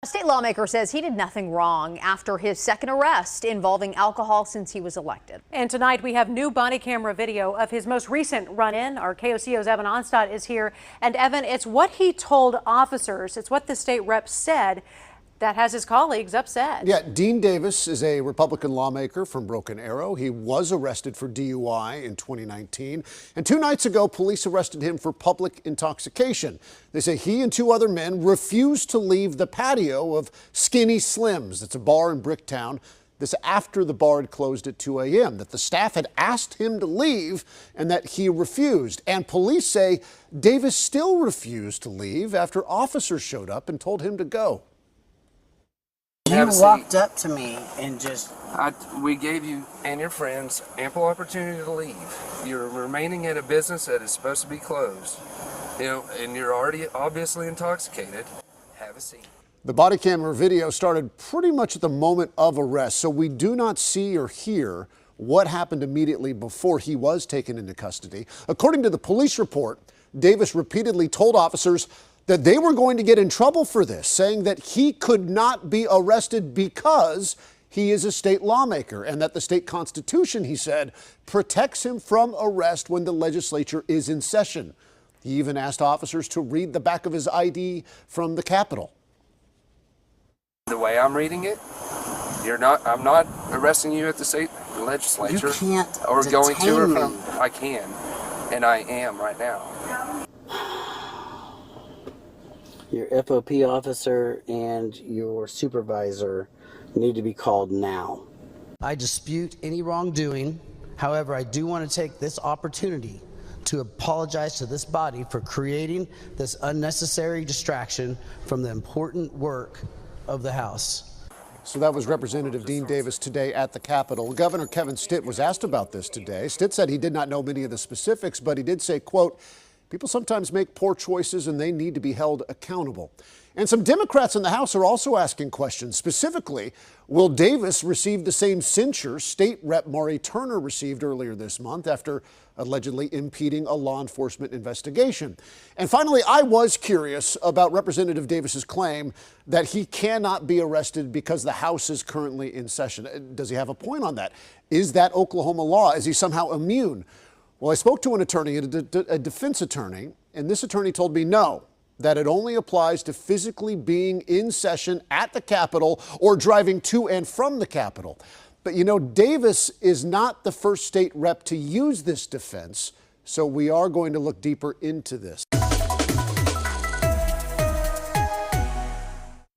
A state lawmaker says he did nothing wrong after his second arrest involving alcohol since he was elected. And tonight we have new body camera video of his most recent run-in. Our KOCO's Evan Onstadt is here. And Evan, it's what he told officers. It's what the state rep said that has his colleagues upset. Yeah, Dean Davis is a Republican lawmaker from Broken Arrow. He was arrested for DUI in 2019. And 2 nights ago, police arrested him for public intoxication. They say he and 2 other men refused to leave the patio of Skinny Slim's. It's a bar in Bricktown. This after the bar had closed at 2 a.m., that the staff had asked him to leave and that he refused. And police say Davis still refused to leave after officers showed up and told him to go. You walked up to me and just... We gave you and your friends ample opportunity to leave. You're remaining at a business that is supposed to be closed, and you're already obviously intoxicated. Have a seat. The body camera video started pretty much at the moment of arrest, so we do not see or hear what happened immediately before he was taken into custody. According to the police report, Davis repeatedly told officers that they were going to get in trouble for this, saying that he could not be arrested because he is a state lawmaker and that the state constitution, he said, protects him from arrest when the legislature is in session. He even asked officers to read the back of his ID from the Capitol. The way I'm reading it, I'm not arresting you at the state legislature. You can't or going to or detain from. me. I can, and I am right now. Your FOP officer and your supervisor need to be called now. I dispute any wrongdoing. However, I do want to take this opportunity to apologize to this body for creating this unnecessary distraction from the important work of the House. So that was Representative Dean Davis today at the Capitol. Governor Kevin Stitt was asked about this today. Stitt said he did not know many of the specifics, but he did say, quote, "People sometimes make poor choices and they need to be held accountable." And some Democrats in the House are also asking questions. Specifically, will Davis receive the same censure State Rep Maury Turner received earlier this month after allegedly impeding a law enforcement investigation? And finally, I was curious about Representative Davis's claim that he cannot be arrested because the House is currently in session. Does he have a point on that? Is that Oklahoma law? Is he somehow immune? Well, I spoke to an attorney, a defense attorney, and this attorney told me no, that it only applies to physically being in session at the Capitol or driving to and from the Capitol. But you know, Davis is not the first state rep to use this defense, so we are going to look deeper into this.